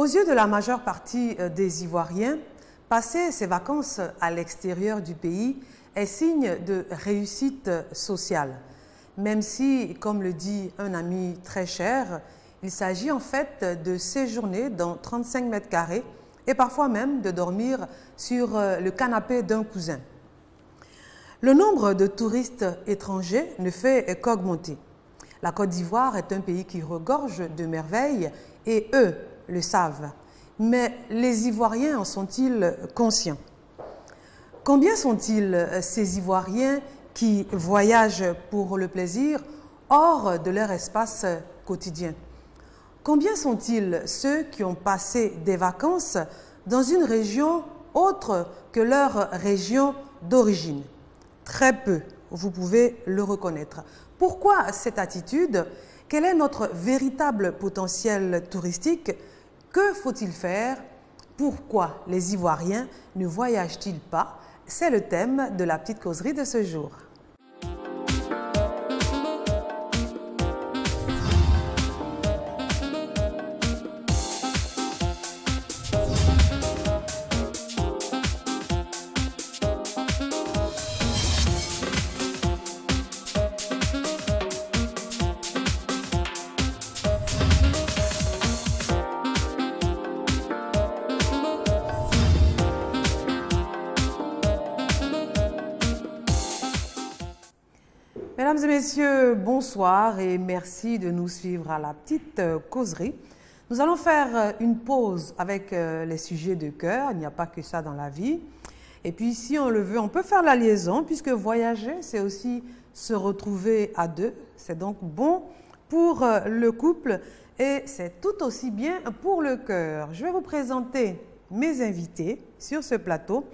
Aux yeux de la majeure partie des Ivoiriens, passer ses vacances à l'extérieur du pays est signe de réussite sociale. Même si, comme le dit un ami très cher, il s'agit en fait de séjourner dans 35 mètres carrés et parfois même de dormir sur le canapé d'un cousin. Le nombre de touristes étrangers ne fait qu'augmenter. La Côte d'Ivoire est un pays qui regorge de merveilles et eux le savent. Mais les Ivoiriens en sont-ils conscients? Combien sont-ils ces Ivoiriens qui voyagent pour le plaisir hors de leur espace quotidien? Combien sont-ils ceux qui ont passé des vacances dans une région autre que leur région d'origine? Très peu, vous pouvez le reconnaître. Pourquoi cette attitude? Quel est notre véritable potentiel touristique? Que faut-il faire? Pourquoi les Ivoiriens ne voyagent-ils pas? C'est le thème de la petite causerie de ce jour. Mesdames et messieurs, bonsoir et merci de nous suivre à la petite causerie. Nous allons faire une pause avec les sujets de cœur. Il n'y a pas que ça dans la vie. Et puis si on le veut, on peut faire la liaison puisque voyager, c'est aussi se retrouver à deux. C'est donc bon pour le couple et c'est tout aussi bien pour le cœur. Je vais vous présenter mes invités sur ce plateau.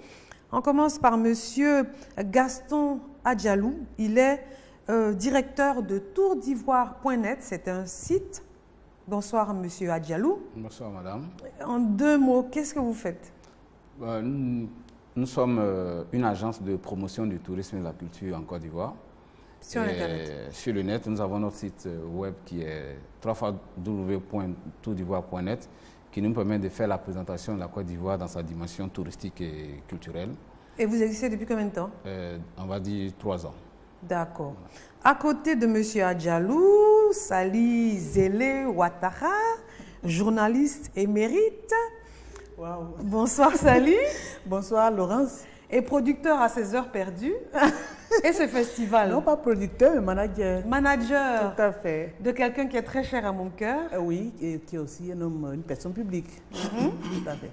On commence par monsieur Gaston Adjalou. Il est directeur de tourdivoire.net, c'est un site. Bonsoir, monsieur Adjalou. Bonsoir, madame. En deux mots, qu'est-ce que vous faites? Nous sommes une agence de promotion du tourisme et de la culture en Côte d'Ivoire. Sur Internet. Sur le net, nous avons notre site web qui est www.tourdivoire.net qui nous permet de faire la présentation de la Côte d'Ivoire dans sa dimension touristique et culturelle. Et vous existez depuis combien de temps? On va dire 3 ans. D'accord. À côté de M. Adjalou, Sali Zélé Ouattara, journaliste émérite. Wow. Bonsoir Sali. Bonsoir Laurence. Et producteur à ses heures perdues. Et ce festival. Non, pas producteur, mais manager. Manager. Tout à fait. De quelqu'un qui est très cher à mon cœur. Oui, et qui est aussi un homme, une personne publique. Tout à fait.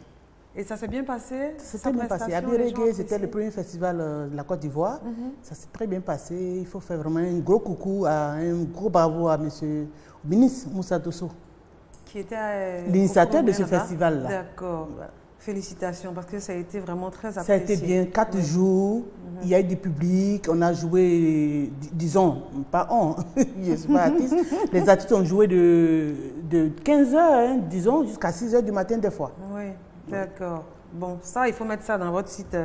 Et ça s'est bien passé? Ça s'est bien passé. À Birégué, c'était le premier festival de la Côte d'Ivoire. Ça s'est très bien passé. Il faut faire vraiment un gros coucou, un gros bravo à monsieur le ministre Moussa Dosso, qui était l'initiateur de ce festival-là. D'accord. Voilà. Félicitations, parce que ça a été vraiment très apprécié. Ça a été bien, 4 jours, il y a eu du public, on a joué, disons, pas on, je ne suis pas artiste, les artistes ont joué de 15 h, hein, disons, jusqu'à 6 h du matin des fois. Oui, d'accord. Bon, ça, il faut mettre ça dans votre site.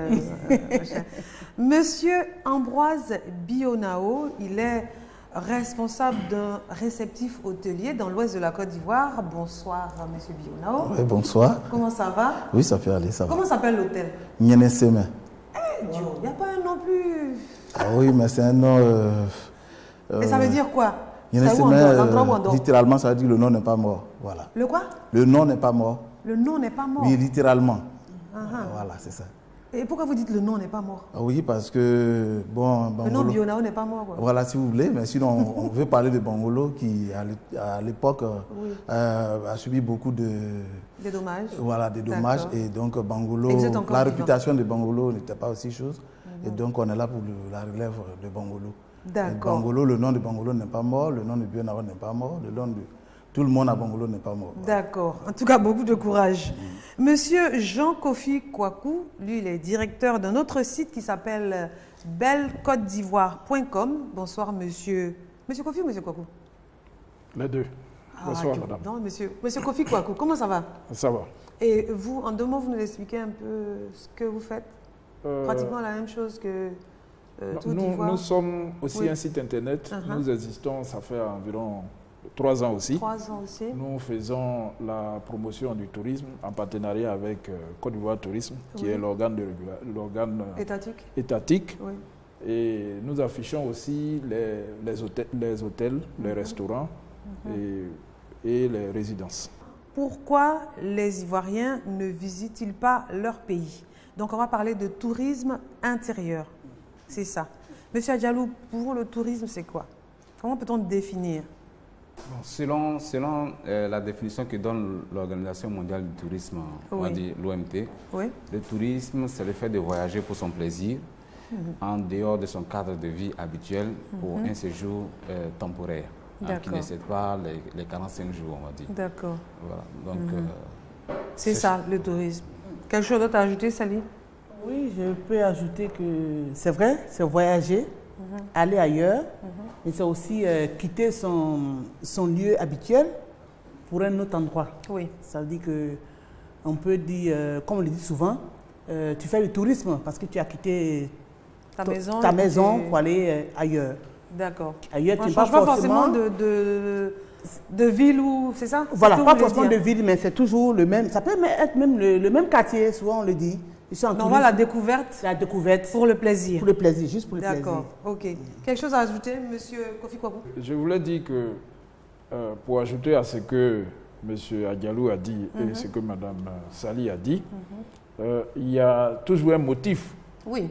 Monsieur Ambroise Bionao, il est responsable d'un réceptif hôtelier dans l'ouest de la Côte d'Ivoire. Bonsoir, monsieur Bionao. Oui, bonsoir. Comment ça va? Oui, ça peut aller, ça va. Comment s'appelle l'hôtel? Nyeneseme. Eh, Dieu, il n'y a pas un nom plus... Ah oui, mais c'est un nom... Et ça veut dire quoi? Nyeneseme, littéralement, ça veut dire le nom n'est pas mort. Voilà. Le quoi? Le nom n'est pas mort. Le nom n'est pas mort? Oui, littéralement. Voilà, c'est ça. Et pourquoi vous dites le nom n'est pas mort? Oui, parce que, bon... Le nom Bionao n'est pas mort, quoi. Voilà, si vous voulez, mais sinon, on veut parler de Bangolo qui, à l'époque, a subi beaucoup de... Des dommages. Voilà, des dommages. Et donc, Bangolo, la réputation de Bangolo n'était pas aussi chose. Et donc, on est là pour la relève de Bangolo. D'accord. Bangolo, le nom de Bangolo n'est pas mort, le nom de Bionao n'est pas mort, le nom de... Tout le monde à Bangolo n'est pas mort. D'accord. En tout cas, beaucoup de courage. Monsieur Jean-Kofi Kouakou, lui, il est directeur d'un autre site qui s'appelle bellecotedivoire.com. Bonsoir, monsieur. Monsieur Kofi ou monsieur Kouakou? Les deux. Bonsoir, madame. Non, monsieur Kofi Kouakou, comment ça va? Ça va. Et vous, en deux mots, vous nous expliquez un peu ce que vous faites? Pratiquement la même chose que nous sommes aussi un site internet. Nous existons, ça fait environ 3 ans aussi. 3 ans aussi. Nous faisons la promotion du tourisme en partenariat avec Côte d'Ivoire Tourisme, qui est l'organe étatique. Oui. Et nous affichons aussi les hôtels, les restaurants et les résidences. Pourquoi les Ivoiriens ne visitent-ils pas leur pays? Donc on va parler de tourisme intérieur. C'est ça. Monsieur Adjalou, pour vous, le tourisme, c'est quoi? Comment peut-on définir? Selon la définition que donne l'Organisation mondiale du tourisme, on va dire l'OMT, le tourisme, c'est le fait de voyager pour son plaisir, en dehors de son cadre de vie habituel, pour un séjour temporaire, qui n'excède pas les 45 jours, on va dire. D'accord. Voilà. Donc, c'est ça, le tourisme. Quelque chose d'autre à ajouter, Sally? Oui, je peux ajouter que c'est vrai, c'est voyager, aller ailleurs, mais c'est aussi quitter son lieu habituel pour un autre endroit. Oui. Ça veut dire qu'on peut dire, comme on le dit souvent, tu fais le tourisme parce que tu as quitté ta maison pour aller ailleurs. D'accord. Ailleurs, on ne change pas forcément de ville ou c'est ça? Voilà, pas forcément de ville, mais c'est toujours le même. Ça peut être même le même quartier, souvent on le dit. On va la découverte. La découverte. Pour le plaisir. Pour le plaisir, juste pour le plaisir. D'accord, ok. Quelque chose à ajouter, monsieur Kofi Kwabou? Je voulais dire que, pour ajouter à ce que monsieur Adjalou a dit et ce que madame Sally a dit, il y a toujours un motif. Oui.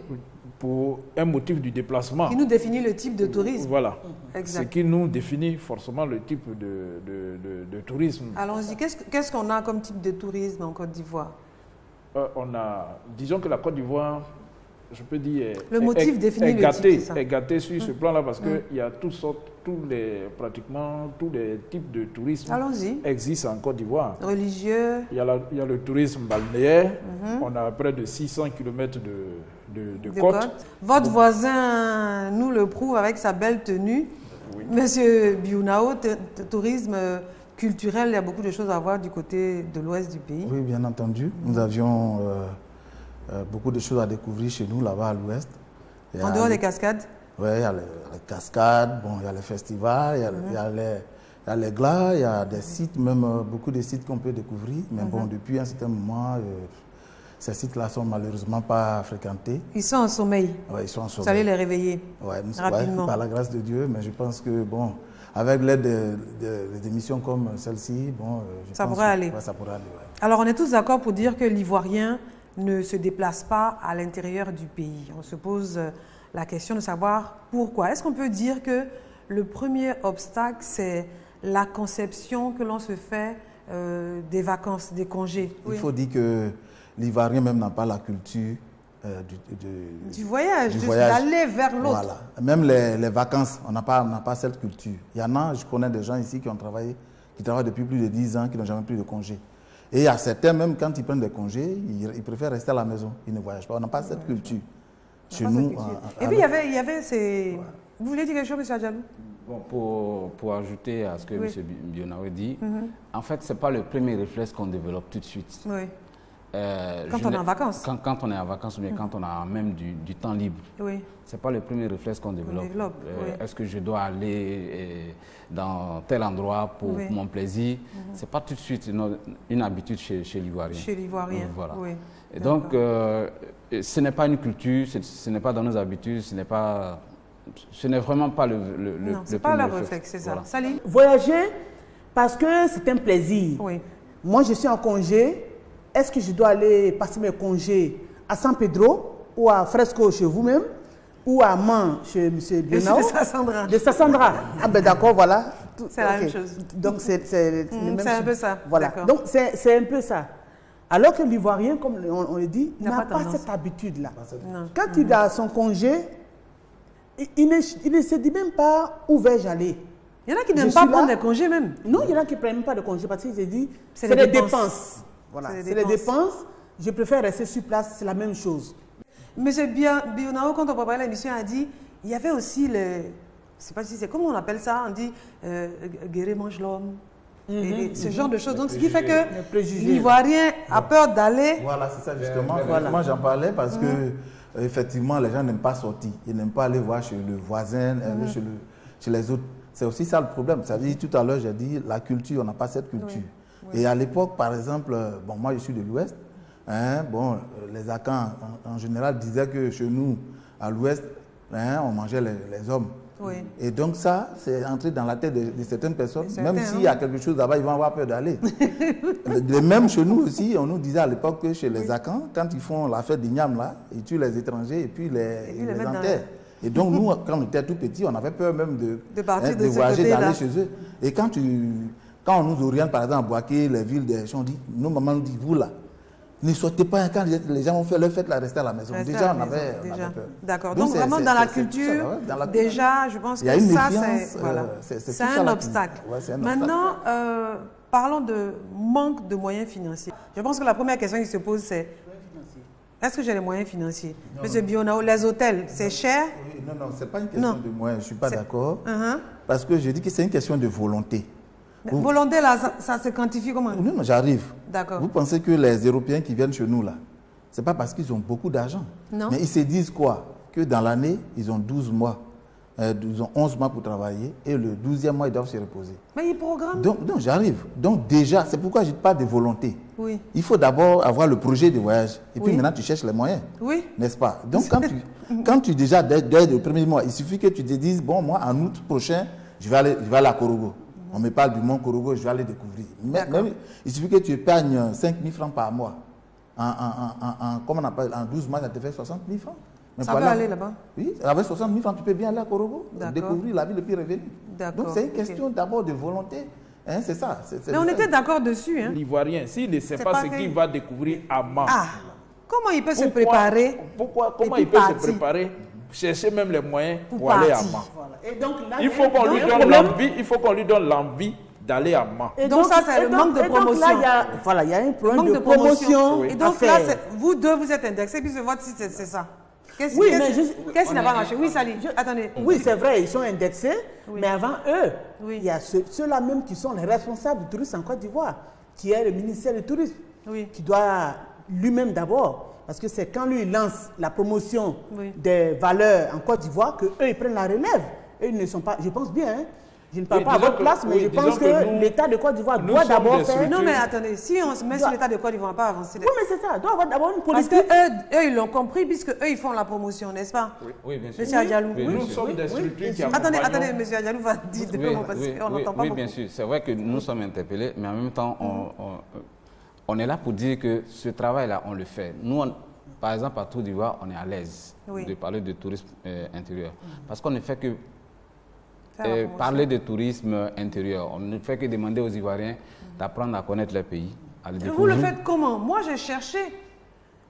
Pour un motif du déplacement. Qui nous définit le type de tourisme. Voilà. Exact. Ce qui nous définit forcément le type de tourisme. Allons-y. Qu'est-ce qu'on a comme type de tourisme en Côte d'Ivoire? Disons que la Côte d'Ivoire, je peux dire, est gâtée sur ce plan-là parce qu'il y a toutes sortes, pratiquement tous les types de tourisme existent en Côte d'Ivoire. Religieux. Il y a le tourisme balnéaire. On a près de 600 km de côte. Votre voisin nous le prouve avec sa belle tenue. Oui. Monsieur Biounao, tourisme culturel, il y a beaucoup de choses à voir du côté de l'ouest du pays. Oui, bien entendu. Nous avions beaucoup de choses à découvrir chez nous, là-bas à l'ouest. En dehors des cascades? Oui, il y a les cascades, bon, il y a les festivals, il y a les glas, il y a des sites, même beaucoup de sites qu'on peut découvrir. Mais bon, depuis un certain moment, ces sites-là ne sont malheureusement pas fréquentés. Ils sont en sommeil. Oui, ils sont en sommeil. Vous allez les réveiller rapidement. Par la grâce de Dieu, mais je pense que, bon, avec l'aide d'émissions comme celle-ci, bon, ça pourrait aller. Ouais, ça pourrait aller. Ouais. Alors, on est tous d'accord pour dire que l'Ivoirien ne se déplace pas à l'intérieur du pays. On se pose la question de savoir pourquoi. Est-ce qu'on peut dire que le premier obstacle, c'est la conception que l'on se fait des vacances, des congés? Il faut dire que l'Ivoirien même n'a pas la culture du voyage, d'aller vers l'autre. Voilà. Même les vacances, on n'a pas cette culture. Il y en a, je connais des gens ici qui travaillent depuis plus de 10 ans, qui n'ont jamais pris de congé. Et il y a certains, même quand ils prennent des congés, ils préfèrent rester à la maison, ils ne voyagent pas. On n'a pas cette culture chez nous. Et puis il y avait ces... Ouais. Vous voulez dire quelque chose, M. Adjalou? Bon, pour ajouter à ce que M. Biounao dit, en fait, ce n'est pas le premier réflexe qu'on développe tout de suite. Oui. Quand on est en vacances. Quand on est en vacances ou bien quand on a même du temps libre. Oui. Ce n'est pas le premier réflexe qu'on développe. Est-ce que je dois aller dans tel endroit pour mon plaisir? Ce n'est pas tout de suite une habitude chez l'Ivoirien. Chez l'Ivoirien, voilà. Oui. Et donc, ce n'est pas une culture, ce n'est pas dans nos habitudes, ce n'est vraiment pas le non, ce n'est pas le réflexe, c'est ça. Voilà. Salut. Voyager parce que c'est un plaisir. Oui. Moi, je suis en congé. Est-ce que je dois aller passer mes congés à San Pedro ou à Fresco chez vous-même ou à Man chez M. Biounao? De Sassandra. De Sassandra. Ah ben d'accord, voilà. C'est la même chose. Donc c'est un peu ça. Voilà. Donc c'est un peu ça. Alors que l'Ivoirien, comme on le dit, n'a pas cette habitude-là. Quand il a son congé, il ne se dit même pas où vais-je aller. Il y en a qui n'aiment pas prendre des congés même. Non, il y en a qui ne prennent même pas de congés parce qu'ils se disent c'est des dépenses. Voilà, c'est les dépenses. Je préfère rester sur place, c'est la même chose. Monsieur Biounao, quand on préparait l'émission, a dit il y avait aussi le. Je ne sais pas si c'est comment on appelle ça, on dit guérir mange l'homme. Ce genre de choses. Donc, ce qui fait que l'Ivoirien a peur d'aller. Voilà, c'est ça justement. Moi, j'en parlais parce que, effectivement, les gens n'aiment pas sortir. Ils n'aiment pas aller voir chez le voisin, chez les autres. C'est aussi ça le problème. Ça dit tout à l'heure, j'ai dit la culture, on n'a pas cette culture. Oui. Et à l'époque, par exemple, bon, moi je suis de l'Ouest, hein, bon, les Akans en général disaient que chez nous, à l'Ouest, hein, on mangeait les hommes. Oui. Et donc ça, c'est entré dans la tête de certaines personnes. Même s'il y a quelque chose là-bas, ils vont avoir peur d'aller. Même chez nous aussi, on nous disait à l'époque que chez les Akans, quand ils font la fête d'Ignam, là, ils tuent les étrangers et puis ils les enterrent. Et donc nous, quand on était tout petits, on avait peur même de voyager, d'aller chez eux. Et quand on nous oriente, par exemple, à Boaké, les villes des gens, nos mamans nous disent, vous là, ne sortez pas quand les gens ont fait leur fête, là, restez à la maison. Déjà, on avait peur. D'accord. Donc vraiment dans la culture, déjà, je pense que ça, c'est un obstacle. Maintenant, parlons de manque de moyens financiers. Je pense que la première question qui se pose, c'est est-ce que j'ai les moyens financiers? Monsieur Bionao, les hôtels, c'est cher? Non, ce n'est pas une question de moyens, je ne suis pas d'accord. Parce que je dis que c'est une question de volonté. Volonté, là, ça se quantifie comment? Non, j'arrive. D'accord. Vous pensez que les Européens qui viennent chez nous, là, ce n'est pas parce qu'ils ont beaucoup d'argent. Non. Mais ils se disent quoi? Que dans l'année, ils ont 12 mois. Ils ont 11 mois pour travailler et le 12e mois, ils doivent se reposer. Mais ils programment. Donc, j'arrive. Donc déjà, c'est pourquoi je ne parle pas de volonté. Oui. Il faut d'abord avoir le projet de voyage. Et puis maintenant, tu cherches les moyens. Oui. N'est-ce pas? Donc quand tu déjà, dès le premier mois, il suffit que tu te dises, bon, moi, en août prochain, je vais aller à Korogo. On me parle du mont Korogo, je vais aller découvrir. Même, il suffit que tu épargnes 5 000 francs par mois. Comment on appelle, en 12 mois, ça te fait 60 000 francs. Mais ça peut aller là-bas? Oui, avec 60 000 francs, tu peux bien aller à Korogo, découvrir la ville et puis revenir. Donc c'est une question d'abord de volonté. Hein, c'est ça. Mais on était d'accord dessus. Hein? L'Ivoirien, s'il ne sait pas ce qu'il va découvrir à Mans. Comment il peut se préparer? Comment il peut se préparer? Chercher même les moyens pour aller à Mans. Voilà. Et donc, là, il faut qu'on lui donne l'envie d'aller à Mans. Et donc ça, c'est le manque de promotion. Il y a un problème de promotion. Et donc là, vous deux, vous êtes indexés, puis votre site, c'est ça. Qu'est-ce qui n'a pas marché? Oui, Sali, attendez. Oui, c'est vrai, ils sont indexés, mais avant eux, il y a ceux-là même qui sont les responsables du tourisme en Côte d'Ivoire, qui est le ministère du Tourisme, qui doit lui-même d'abord, parce que c'est quand lui lance la promotion des valeurs en Côte d'Ivoire qu'eux, ils prennent la relève. Eux, ils ne sont pas, je pense bien, hein, je ne parle pas à votre place, mais je pense que l'État de Côte d'Ivoire doit d'abord faire... Non, mais attendez, si on se met sur l'État de Côte d'Ivoire, on ne va pas avancer. Oui, mais c'est ça, il doit avoir d'abord une politique. Parce qu'eux, ils l'ont compris, puisque eux, ils font la promotion, n'est-ce pas? Oui, bien sûr. Monsieur Adjalou. Nous sommes des structures qui accompagnent... Attendez, monsieur Adjalou va dire de comment, parce qu'on n'entend pas beaucoup. Oui, bien sûr, c'est vrai que nous sommes interpellés, mais en même temps, on est là pour dire que ce travail-là, on le fait. Nous, par exemple, à Côte d'Ivoire, on est à l'aise de parler de tourisme intérieur. Parce qu'on ne fait que parler de tourisme intérieur. On ne fait que demander aux Ivoiriens d'apprendre à connaître leur pays, à le découvrir. Vous le faites comment? Moi, j'ai cherché.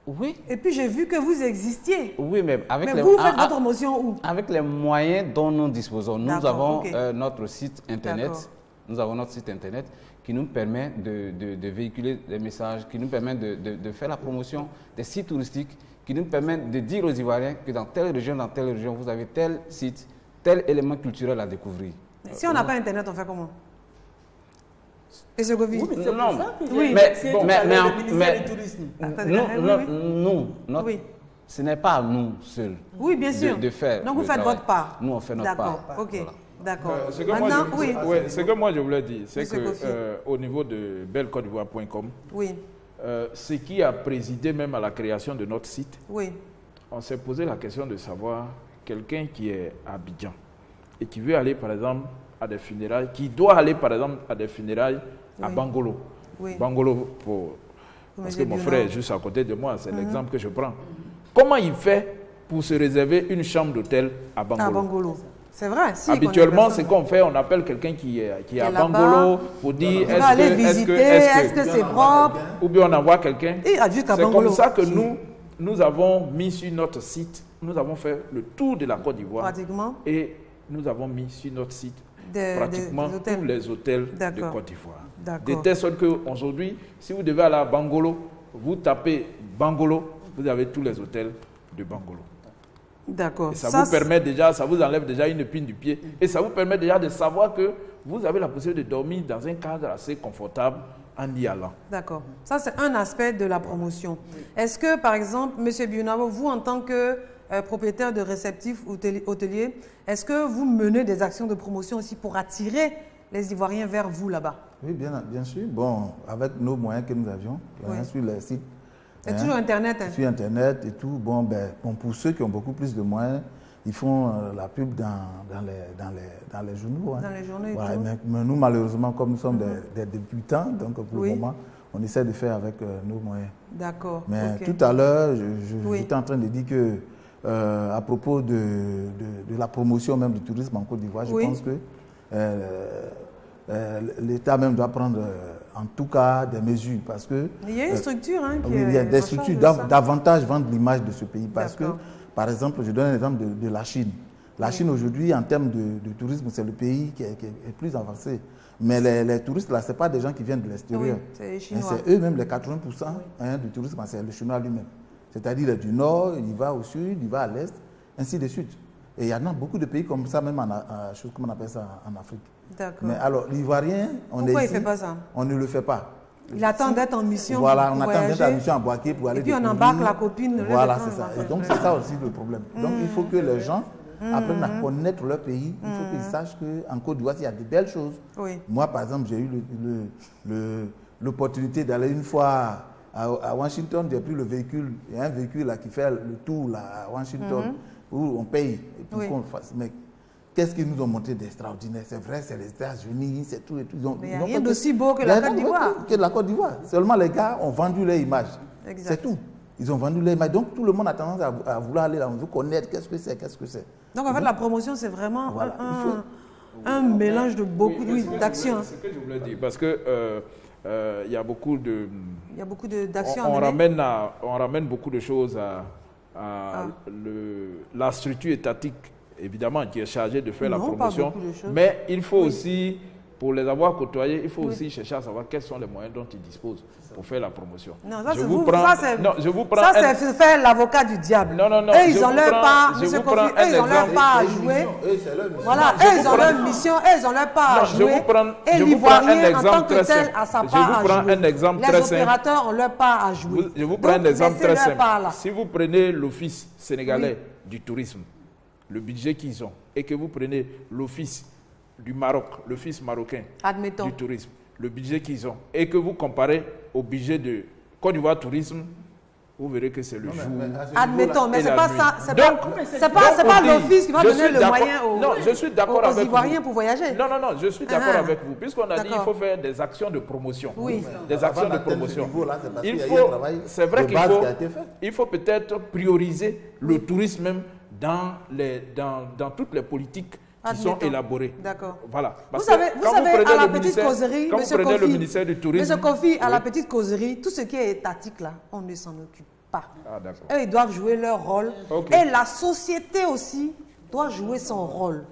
Oui. Et puis, j'ai vu que vous existiez. Oui, mais avec vous faites votre promotion où? Avec les moyens dont nous disposons. Nous avons notre site Internet. Nous avons notre site Internet qui nous permet de véhiculer des messages, qui nous permet de faire la promotion des sites touristiques, qui nous permet de dire aux Ivoiriens que dans telle région, vous avez tel site, tel élément culturel à découvrir. Si on n'a pas Internet, on fait comment? Et ce Govi? Mais ce n'est pas à nous seuls de faire. Donc vous faites votre part. Nous, on fait notre part. D'accord, ok. D'accord. Ce que moi je voulais dire, c'est qu'au niveau de bellecotedivoire.com, ce qui a présidé même à la création de notre site, on s'est posé la question de savoir quelqu'un qui est à Abidjan et qui veut aller par exemple à des funérailles, qui doit aller par exemple à des funérailles à Bangolo. Bangolo, parce que mon frère est juste à côté de moi, c'est l'exemple que je prends. Comment il fait pour se réserver une chambre d'hôtel à Bangolo? À Bangolo. C'est vrai. Si habituellement, c'est qu'on fait, on appelle quelqu'un qui est à Bangolo pour dire est-ce que c'est propre, ou bien on envoie quelqu'un. C'est comme ça que nous avons mis sur notre site, nous avons fait le tour de la Côte d'Ivoire et nous avons mis sur notre site pratiquement tous les hôtels de Côte d'Ivoire. De telle sorte qu'aujourd'hui, si vous devez aller à Bangolo, vous tapez Bangolo, vous avez tous les hôtels de Bangolo. D'accord. Ça vous permet déjà, ça vous enlève déjà une épine du pied et ça vous permet déjà de savoir que vous avez la possibilité de dormir dans un cadre assez confortable en y allant. D'accord. Ça, c'est un aspect de la promotion. Est-ce que, par exemple, M. Bionao, vous, en tant que propriétaire de réceptifs hôteliers, est-ce que vous menez des actions de promotion aussi pour attirer les Ivoiriens vers vous là-bas? Oui, bien sûr. Bon, avec nos moyens que nous avions, sur les sites. C'est toujours Internet. Sur Internet et tout. Bon, pour ceux qui ont beaucoup plus de moyens, ils font la pub dans les journaux. Dans les journaux et voilà, tout. Mais nous, malheureusement, comme nous sommes des débutants, donc pour le moment, on essaie de faire avec nos moyens. D'accord. Mais tout à l'heure, j'étais en train de dire que, à propos de la promotion même du tourisme en Côte d'Ivoire, je pense que l'État même doit prendre en tout cas des mesures parce que... Il y a une structure qui il y a des structures davantage vendre l'image de ce pays parce que, par exemple, je donne un exemple de la Chine. La Chine aujourd'hui, en termes de tourisme, c'est le pays qui est plus avancé. Mais les touristes, là, ce n'est pas des gens qui viennent de l'extérieur. C'est les Chinois. C'est eux-mêmes, les 80% du tourisme, c'est le Chinois lui-même. C'est-à-dire, il est du nord, il va au sud, il va à l'est, ainsi de suite. Et il y en a beaucoup de pays comme ça, même comment on appelle ça, en Afrique. D'accord. Mais alors, l'Ivoirien, pourquoi il ne fait pas ça? On ne le fait pas. Il attend d'être en mission. Voilà, on attend d'être en mission à Boaké pour aller. Et puis on embarque la copine. Voilà, c'est ça. Et donc, c'est ça aussi le problème. Donc, il faut que les gens apprennent à connaître leur pays. Il faut qu'ils sachent qu'en Côte d'Ivoire, il y a de belles choses. Oui. Moi, par exemple, j'ai eu l'opportunité d'aller une fois à Washington. J'ai pris le véhicule. Il y a un véhicule là, qui fait le tour là, à Washington où on paye. Et puis qu'on fasse. Mais qu'est-ce qu'ils nous ont montré d'extraordinaire? C'est vrai, c'est les États-Unis, c'est tout et tout. Mais il n'y a rien d'aussi beau que la Côte d'Ivoire. Que la Côte d'Ivoire. Seulement les gars ont vendu leur image. C'est tout. Ils ont vendu leur image. Donc tout le monde a tendance à vouloir aller là, on veut connaître qu'est-ce que c'est, qu'est-ce que c'est. Donc en fait, la promotion, c'est vraiment un mélange de beaucoup d'actions. C'est ce que je voulais dire. Parce que il y a beaucoup de... Il y a beaucoup d'actions. On ramène beaucoup de choses à la structure étatique, évidemment, qui est chargée de faire la promotion. Mais il faut aussi, pour les avoir côtoyés, il faut aussi chercher à savoir quels sont les moyens dont ils disposent pour faire la promotion. Non, ça c'est faire l'avocat du diable. Non. Eux, ils ont leur part, eux, ils ont leur part à jouer. Voilà, eux, ils ont leur mission, eux, ils ont leur part à jouer. Et l'Ivoirien, en tant que tel, a sa part à jouer. Les opérateurs ont leur part à jouer. Je vous prends un exemple très simple. Si vous prenez l'Office sénégalais du tourisme, le budget qu'ils ont, et que vous prenez l'Office du Maroc, l'Office marocain du tourisme, le budget qu'ils ont, et que vous comparez au budget de Côte d'Ivoire Tourisme, vous verrez que c'est le jour. Admettons, mais c'est pas ça. C'est pas l'Office qui va donner le moyen aux Ivoiriens pour voyager. Non, je suis d'accord avec vous. Puisqu'on a dit qu'il faut faire des actions de promotion. Oui. Des actions de promotion. C'est vrai qu'il faut peut-être prioriser le tourisme même dans toutes les politiques qui sont élaborées. D'accord. Voilà. Vous savez, à la petite causerie, le ministère du Tourisme, M. Kofi, à la petite causerie, tout ce qui est étatique là, on ne s'en occupe pas. Eux, ils doivent jouer leur rôle. Et la société aussi doit jouer son rôle.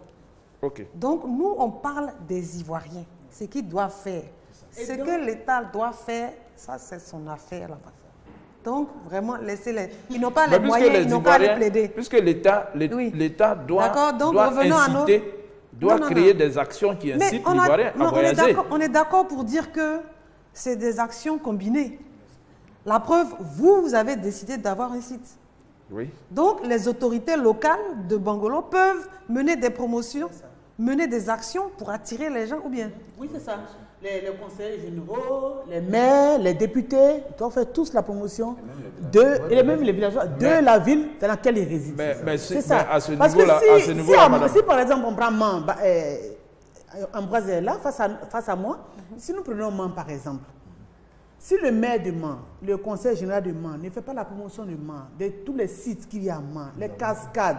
Donc, nous, on parle des Ivoiriens. Ce qu'ils doivent faire. Ce que l'État doit faire, ça, c'est son affaire là-bas. Donc, vraiment, laissez-les. Ils n'ont pas les moyens, ils n'ont pas les plaider. Puisque l'État doit créer des actions qui incitent l'Ivoirien à voyager. On est d'accord pour dire que c'est des actions combinées. La preuve, vous avez décidé d'avoir un site. Oui. Donc, les autorités locales de Bangolo peuvent mener des promotions, mener des actions pour attirer les gens ou bien? Oui, c'est ça. Les conseillers généraux, les maires, les députés doivent faire tous la promotion et même les villageois de la ville dans laquelle ils résident. C'est ça. À ce niveau-là, si par exemple on prend Mans, Ambroise est là face à moi, si nous prenons Mans par exemple, si le maire de Mans, le conseil général de Mans ne fait pas la promotion de Mans, de tous les sites qu'il y a à Mans, les cascades,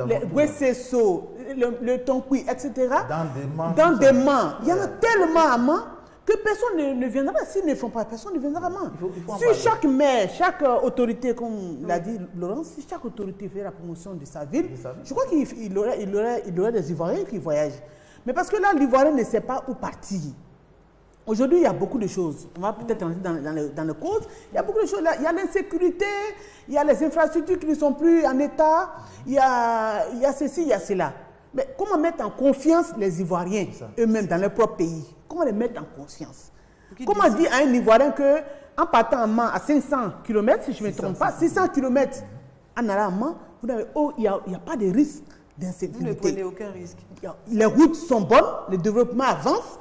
les Guessesso, le Tonkoui, etc. Dans des Mans. Il y en a tellement à Mans que personne ne viendra. S'ils ne font pas, personne ne viendra à Mans. Si chaque maire, chaque autorité, comme l'a dit Laurent, si chaque autorité fait la promotion de sa ville, je crois qu'il aurait des Ivoiriens qui voyagent. Mais parce que là, l'Ivoirien ne sait pas où partir. Aujourd'hui, il y a beaucoup de choses. On va peut-être entrer dans le cause. Il y a beaucoup de choses. Il y a l'insécurité, il y a les infrastructures qui ne sont plus en état, il y a ceci, il y a cela. Mais comment mettre en confiance les Ivoiriens eux-mêmes dans leur propre pays? Comment les mettre en confiance? Comment dire à un Ivoirien qu'en partant à 500 km, si je ne me trompe pas, 600 km en allant à Mans, il n'y a pas de risque d'insécurité. Vous ne prenez aucun risque. Les routes sont bonnes, le développement avance.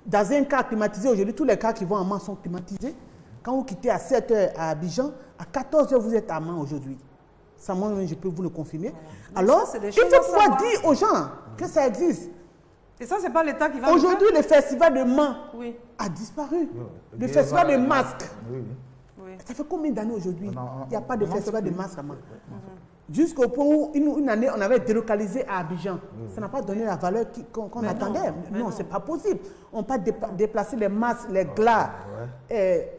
Dans un cas climatisé, aujourd'hui, tous les cas qui vont à Mans sont climatisés. Quand vous quittez à 7 h à Abidjan, à 14 h, vous êtes à Mans aujourd'hui. Ça, moi, je peux vous le confirmer. Alors, il faut pouvoir dire aux gens que ça existe. Et ça, ce n'est pas l'État qui va... Aujourd'hui, le festival de Mans a disparu. Le festival de masques. Ça fait combien d'années aujourd'hui? Il n'y a pas de festival de masques à Mans. Jusqu'au point où, une année, on avait délocalisé à Abidjan. Ça n'a pas donné la valeur qu'on attendait. Non, ce n'est pas possible. On ne peut pas déplacer les masques, les glas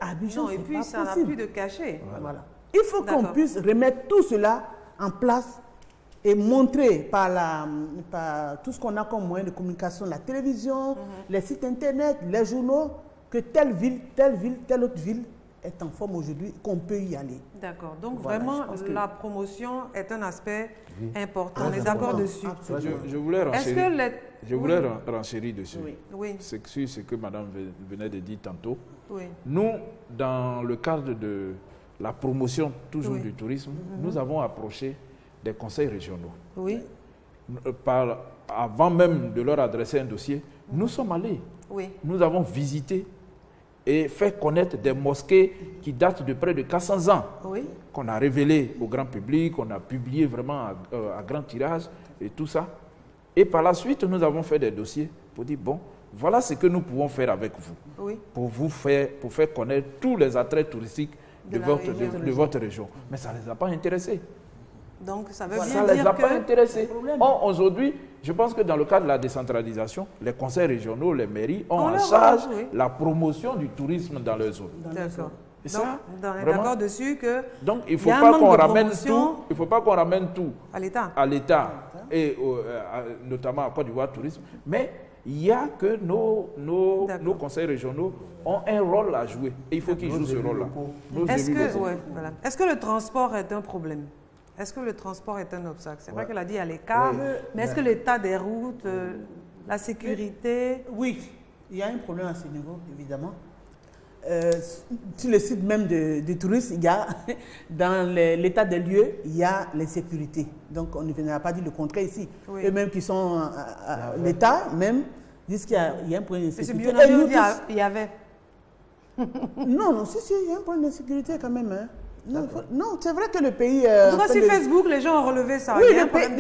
à Abidjan. Non, et puis, ça n'a plus de cachet. Voilà. Il faut qu'on puisse remettre tout cela en place et montrer par tout ce qu'on a comme moyen de communication, la télévision, les sites internet, les journaux, que telle ville, telle autre ville est en forme aujourd'hui, qu'on peut y aller. D'accord. Donc vraiment, la promotion est un aspect important. On est d'accord dessus. Je voulais renchérir dessus. C'est sur ce que Madame venait de dire tantôt. Nous, dans le cadre de la promotion toujours du tourisme, nous avons approché des conseils régionaux. Avant même de leur adresser un dossier, nous sommes allés. Nous avons visité et fait connaître des mosquées qui datent de près de 400 ans, qu'on a révélées au grand public, qu'on a publié vraiment à grand tirage et tout ça. Et par la suite, nous avons fait des dossiers pour dire, bon, voilà ce que nous pouvons faire avec vous, pour faire connaître tous les attraits touristiques de votre région. Mais ça ne les a pas intéressés. Donc, ça veut bien ça dire les a pas intéressés. Aujourd'hui, je pense que dans le cadre de la décentralisation, les conseils régionaux, les mairies ont en charge la promotion du tourisme dans leur zone. D'accord. On est d'accord dessus que... Donc, il ne faut pas qu'on ramène tout. Il faut pas qu'on ramène tout à l'État. Et notamment à Côte d'Ivoire Tourisme. Mais il y a que nos conseils régionaux ont un rôle à jouer. Et il faut qu'ils jouent ce rôle-là. Est-ce que le transport est un problème? Est-ce que le transport est un obstacle? C'est vrai qu'elle a dit à l'écart, mais est-ce que l'état des routes, la sécurité... Oui, il y a un problème à ce niveau, évidemment. Sur le site même des touristes, il y a, dans l'état des lieux, il y a l'insécurité. Donc, on ne viendra pas dire le contraire ici. Eux-mêmes qui sont l'État, même, disent qu'il y a un problème d'insécurité. C'est mieux, il y avait. Non, si, il y a un problème d'insécurité quand même. Hein. Non, c'est vrai que le pays... En tout cas, sur Facebook, les gens ont relevé ça. Oui,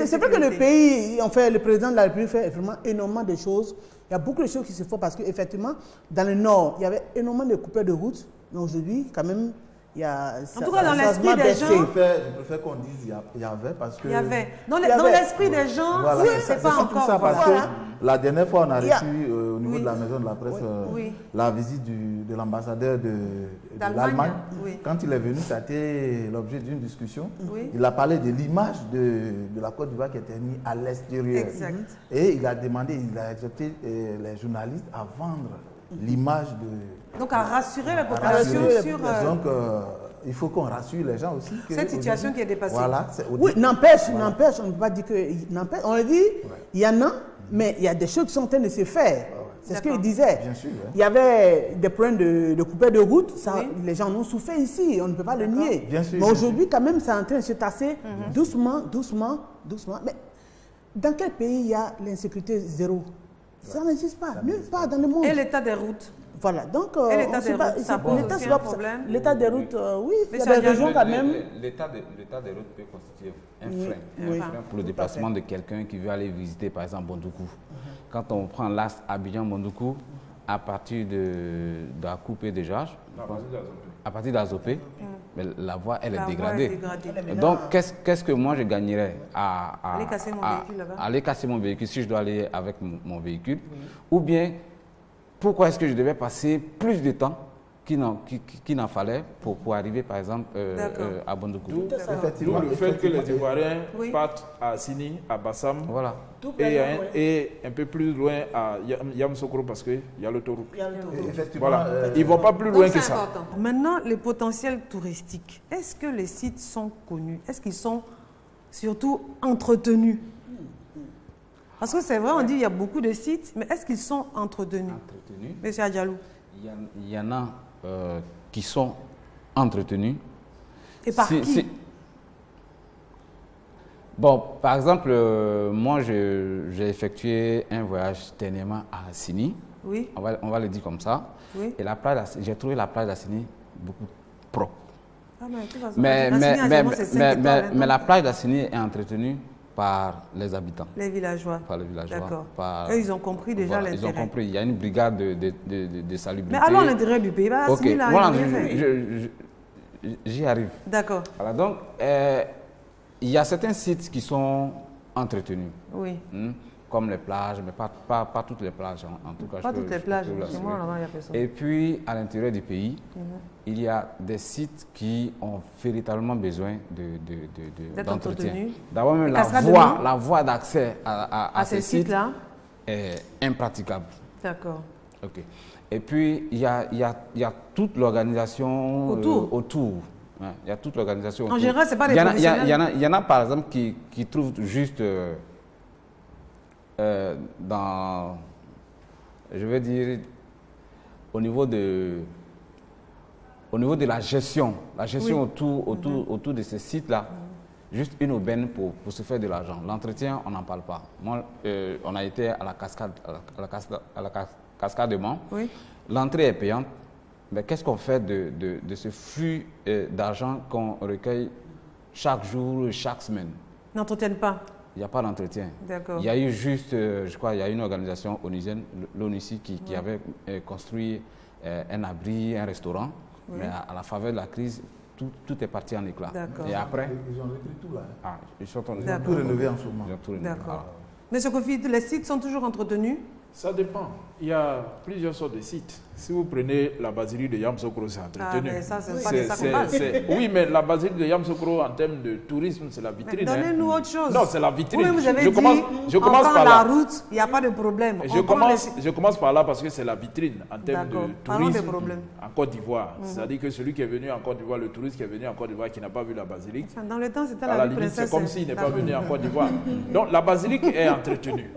c'est vrai que le pays, en fait, le président de la République fait vraiment énormément de choses. Il y a beaucoup de choses qui se font parce qu'effectivement, dans le Nord, il y avait énormément de coupures de route. Mais aujourd'hui, quand même, il y a... En tout cas, dans l'esprit des gens... Je préfère qu'on dise il y avait parce que... Il y avait. Dans l'esprit des gens, voilà, c'est pas encore... Ça parce que la dernière fois, on a reçu au niveau de la maison de la presse la visite de l'ambassadeur de l'Allemagne. Quand il est venu, ça a été l'objet d'une discussion. Il a parlé de l'image de la Côte d'Ivoire qui était mise à l'extérieur. Et il a demandé, il a exhorté les journalistes à vendre l'image de... Donc à rassurer la population sur... Donc il faut qu'on rassure les gens aussi. Cette situation qui est dépassée. Voilà, oui, n'empêche, on ne peut pas dire que... On le dit, il y en a, mais il y a des choses qui sont en train de se faire. C'est ce qu'il disait. Bien sûr, il y avait des problèmes de coupure de route. Ça, les gens en ont souffert ici. On ne peut pas le nier. Bien sûr, mais aujourd'hui, quand même, c'est en train de se tasser doucement. Mais dans quel pays il y a l'insécurité zéro? Ça n'existe pas. Nulle part dans le monde. Et l'état des routes? Voilà. Donc, et l'état des routes, ça pose aussi un problème? L'état des routes, oui. Il y a des régions quand même. L'état des routes peut constituer un frein pour le déplacement de quelqu'un qui veut aller visiter, par exemple, Bondoukou. Quand on prend l'axe Abidjan-Bondoukou, à partir de la coupée de Georges, à partir d'Azopé, la voie, elle est dégradée. Donc, qu'est-ce que moi je gagnerais à aller casser mon véhicule si je dois aller avec mon véhicule? Ou bien, pourquoi est-ce que je devais passer plus de temps qu'il n'en fallait pour arriver, par exemple, à Bondoukou? D'où le fait que les Ivoiriens partent à Assini, à Bassam, et un peu plus loin à Yamoussoukro parce qu'il y a l'autoroute. Voilà. Ils ne vont pas plus loin que ça. Important. Maintenant, les potentiels touristiques, est-ce que les sites sont connus? Est-ce qu'ils sont surtout entretenus? Parce que c'est vrai, on dit qu'il y a beaucoup de sites, mais est-ce qu'ils sont entretenus? Monsieur Adjalou. Il y en a qui sont entretenus. Et par qui? Bon, par exemple, moi, j'ai effectué un voyage dernièrement à Assini. Oui. On va le dire comme ça. Oui. Et j'ai trouvé la plage d'Assini beaucoup propre. Ah, mais de toute façon, mais la plage d'Assini est entretenue par les habitants. Les villageois. Par les villageois. D'accord. Eux, ils ont compris déjà l'intérêt. Ils ont compris. Il y a une brigade de salubrité. Mais allons à l'intérieur du pays. Bah, ok. Là, voilà, j'y arrive. D'accord. Voilà, donc, il y a certains sites qui sont entretenus. Oui. Comme les plages, mais pas toutes les plages en tout cas. Pas toutes les plages, moi là-bas, il y a personne. Et puis, à l'intérieur du pays, il y a des sites qui ont véritablement besoin d'entretien. D'abord, même la voie d'accès à ces sites-là est impraticable. D'accord. Ok. Et puis, il y a toute l'organisation autour. Il y a toute l'organisation autour. En général, ce n'est pas des professionnels. Il y en a, par exemple, qui trouvent juste dans, je vais dire, au niveau de la gestion autour de ces sites-là, juste une aubaine pour se faire de l'argent. L'entretien, on n'en parle pas. Moi, on a été à la cascade de Mans. Oui. L'entrée est payante. Mais qu'est-ce qu'on fait de ce flux d'argent qu'on recueille chaque jour, chaque semaine? N'entretiennent pas. Il n'y a pas d'entretien. D'accord. Il y a eu juste, je crois, il y a une organisation onusienne, l'ONUCI, qui avait construit un abri, un restaurant. Oui. Mais à la faveur de la crise, tout est parti en éclat. Et après... Ils ont repris tout là. Ah, ils ont tout rénové en ce moment. D'accord. Monsieur Kofi, les sites sont toujours entretenus? Ça dépend. Il y a plusieurs sortes de sites. Si vous prenez la basilique de Yamoussoukro, c'est entretenu. Mais ça, c'est pas de ça qu'on parle. Oui, mais la basilique de Yamoussoukro, en termes de tourisme, c'est la vitrine. Donnez-nous autre chose. Non, c'est la vitrine. Oui, vous avez je commence par la route, il n'y a pas de problème. Je commence par là parce que c'est la vitrine en termes de tourisme en Côte d'Ivoire. C'est-à-dire que celui qui est venu en Côte d'Ivoire, le touriste qui est venu en Côte d'Ivoire, qui n'a pas vu la basilique, dans le temps, c'était la limite, c'est comme s'il n'est pas venu en Côte d'Ivoire. Donc, la basilique est entretenue.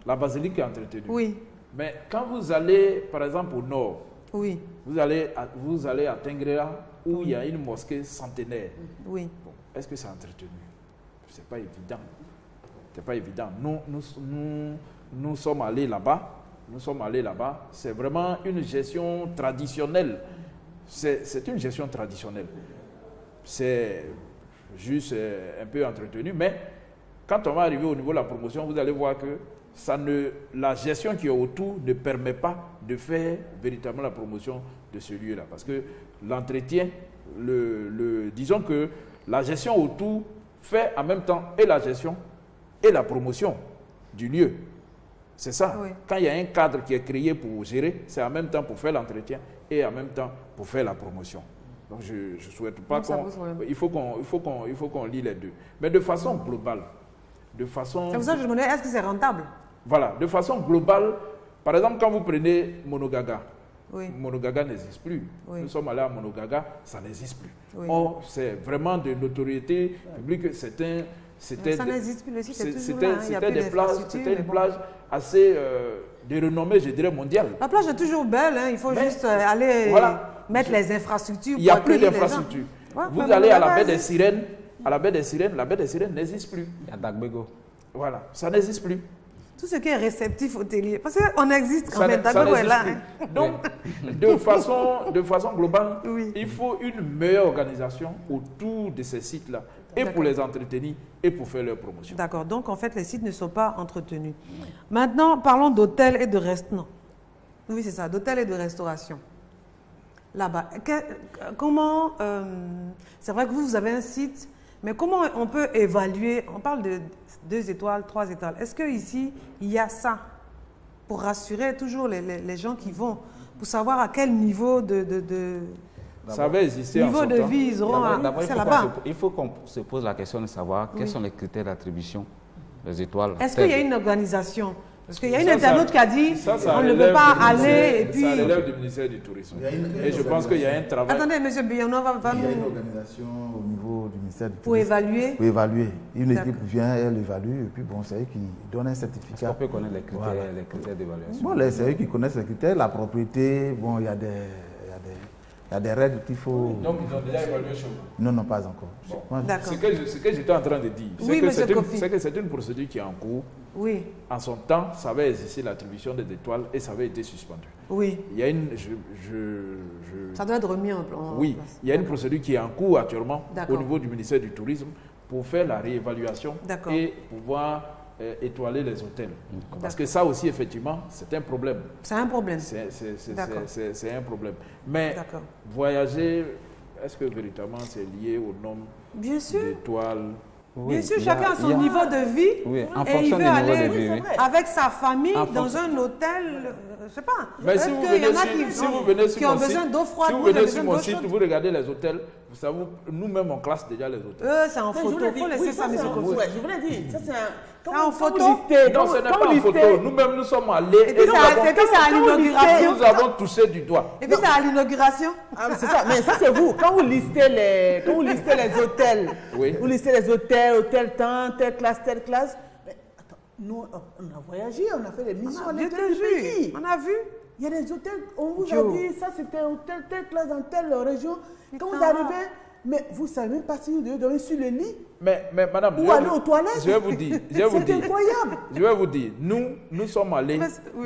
La basilique est entretenue. Oui. Mais quand vous allez, par exemple, au nord, oui. vous allez à Tengrera, où il y a une mosquée centenaire. Oui. Bon, est-ce que c'est entretenu? Ce n'est pas évident. C'est pas évident. Nous sommes allés là-bas. C'est vraiment une gestion traditionnelle. C'est une gestion traditionnelle. C'est juste un peu entretenu. Mais quand on va arriver au niveau de la promotion, vous allez voir que la gestion qui est autour ne permet pas de faire véritablement la promotion de ce lieu-là. Parce que l'entretien, disons que la gestion autour fait en même temps et la gestion et la promotion du lieu. C'est ça. Oui. Quand il y a un cadre qui est créé pour gérer, c'est en même temps pour faire l'entretien et en même temps pour faire la promotion. Donc je ne souhaite pas qu'on... Il faut qu'on lie les deux. Mais de façon globale, c'est pour ça que je me demande, est-ce que c'est rentable? Voilà, de façon globale, par exemple, quand vous prenez Monogaga, oui. Monogaga n'existe plus. Oui. Nous sommes allés à Monogaga, ça n'existe plus. Oui. Or, c'est vraiment de notoriété publique. C'était une plage assez de renommée, je dirais, mondiale. La plage est toujours belle, hein. Il faut juste aller mettre les infrastructures. Il n'y a plus d'infrastructures. Vous allez à la baie des Sirènes, la baie des Sirènes n'existe plus. Il y a Dagbego. Voilà, ça n'existe plus. Tout ce qui est réceptif hôtelier, parce qu'on existe quand même, Dagbego est là. Hein. Donc, de façon globale, oui. Il faut une meilleure organisation autour de ces sites-là, et pour les entretenir, et pour faire leur promotion. D'accord, donc en fait, les sites ne sont pas entretenus. Maintenant, parlons d'hôtels et de restaurants. Oui, c'est ça, d'hôtels et de restauration. Là-bas, comment, c'est vrai que vous avez un site, mais comment on peut évaluer, on parle de 2 étoiles, 3 étoiles, est-ce qu'ici, il y a ça pour rassurer toujours les gens qui vont, pour savoir à quel niveau ça va exister niveau de vie ils auront là-bas. Il faut qu'on se pose la question de savoir quels sont les critères d'attribution des étoiles. Est-ce qu'il y a une organisation? Parce qu'il y a une internaute qui a dit on ne peut pas aller et puis... Ça relève du ministère du Tourisme. Et je pense qu'il y a un travail... Attendez, M. Billonneau va nous... Il y a une organisation au niveau du ministère du Tourisme. Pour évaluer? Pour évaluer. Une équipe vient, elle évalue, et puis bon, c'est eux qui donnent un certificat. Est-ce qu'on peut connaître les critères d'évaluation? Bon, c'est eux qui connaissent les critères. La propriété, bon, il y a Il y a des règles qu'il faut... Donc, ils ont déjà évalué chez vous? Non, non, pas encore. Bon. Ce que j'étais en train de dire, c'est que c'est une procédure qui est en cours. Oui. En son temps, ça avait existé l'attribution des étoiles et ça avait été suspendu. Oui. Il y a une... Ça doit être remis en place. Oui, il y a une procédure qui est en cours actuellement au niveau du ministère du Tourisme pour faire la réévaluation et pouvoir étoiler les hôtels. Parce que ça aussi, effectivement, c'est un problème. C'est un problème. C'est un problème. Mais voyager, est-ce que véritablement c'est lié au nombre d'étoiles? Bien sûr, chacun a son niveau de vie. Oui, en et fonction il veut du aller niveau de vie. avec sa famille dans un hôtel, je ne sais pas. Mais si vous venez sur mon site, vous regardez les hôtels, vous savez, nous-mêmes on classe déjà les hôtels. C'est en photo, il faut laisser ça, mais c'est comme ça. Je voulais dire, ça c'est un... En photo? Non, ce n'est pas en photo. Nous-mêmes, nous sommes allés et puis c'est à l'inauguration. Nous avons touché du doigt. Et puis c'est à l'inauguration. C'est ça, mais ça c'est vous. Quand vous listez les hôtels, vous listez les hôtels, hôtel temps, telle classe. Mais attends, nous, on a voyagé, on a fait des missions à l'intérieur du pays. On a vu. Il y a des hôtels, on vous a dit, ça c'était hôtel, telle classe dans telle région. Quand vous arrivez, mais vous ne savez même pas si vous devez dormir sur le lit. Mais madame, ou aller aux toilettes. Je vais vous dire. C'est incroyable. Je vais vous dire, nous sommes allés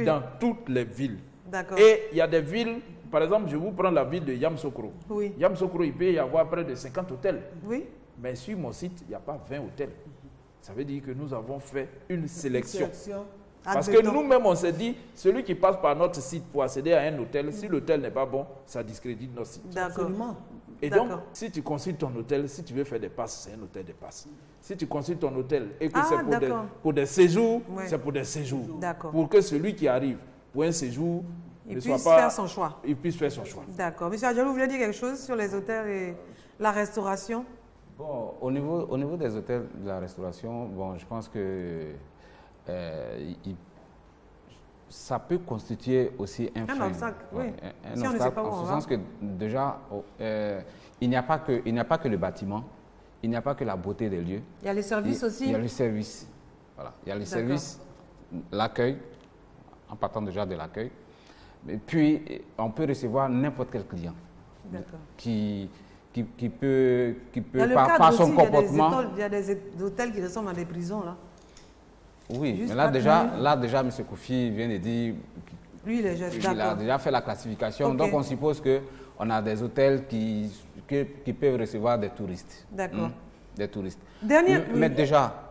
dans toutes les villes. D'accord. Et il y a des villes, par exemple, je vous prends la ville de Yamoussoukro. Oui. Yamoussoukro, il peut y avoir près de 50 hôtels. Oui. Mais sur mon site, il n'y a pas 20 hôtels. Ça veut dire que nous avons fait une sélection. Parce que nous-mêmes, on s'est dit, celui qui passe par notre site pour accéder à un hôtel, si l'hôtel n'est pas bon, ça discrédite notre site. D'accord. Et donc, si tu consultes ton hôtel, si tu veux faire des passes, c'est un hôtel de passes. Si tu consultes ton hôtel et que c'est pour des séjours, c'est pour des séjours. Pour que celui qui arrive pour un séjour il puisse faire son choix. Il puisse faire son choix. D'accord. Monsieur Adjalo, vous voulez dire quelque chose sur les hôtels et la restauration? Bon, au niveau des hôtels, de la restauration, bon, je pense que ça peut constituer aussi un frein. Un obstacle, oui. Un obstacle, en ce sens que déjà, il n'y a pas que le bâtiment, il n'y a pas que la beauté des lieux. Il y a les services aussi. Il y a les services. Voilà. Il y a les services, l'accueil, en partant déjà de l'accueil. Et puis, on peut recevoir n'importe quel client qui peut par son comportement... Il y a des hôtels qui ressemblent à des prisons, là. Oui, juste mais là déjà, M. Kofi vient de dire qu'il a déjà fait la classification. Donc, on suppose qu'on a des hôtels qui peuvent recevoir des touristes. D'accord. Des touristes. Mais déjà,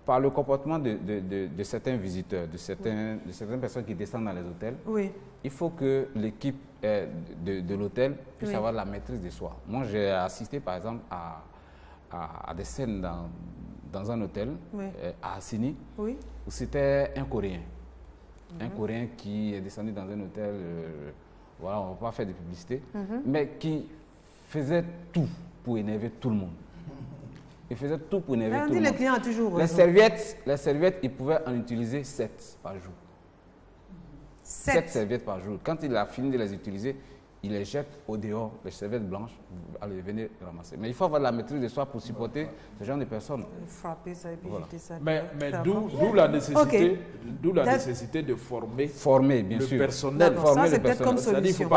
par le comportement de certains visiteurs, de certaines personnes qui descendent dans les hôtels, il faut que l'équipe de l'hôtel puisse avoir la maîtrise de soi. Moi, j'ai assisté, par exemple, à des scènes dans un hôtel à Assini, où c'était un Coréen. Un Coréen qui est descendu dans un hôtel, voilà, on ne va pas faire de publicité, mais qui faisait tout pour énerver tout le monde. Il faisait tout pour énerver tout le monde. Les clients ont toujours les serviettes, il pouvait en utiliser 7 par jour. 7 serviettes par jour. Quand il a fini de les utiliser, il les jette au dehors, les serviettes blanches, allez, venez ramasser. Mais il faut avoir la maîtrise de soi pour supporter ce genre de personnes. Frapper ça et puis jeter ça. Mais d'où la nécessité de former, bien sûr. Personnel. Ça, c'est peut-être comme solution.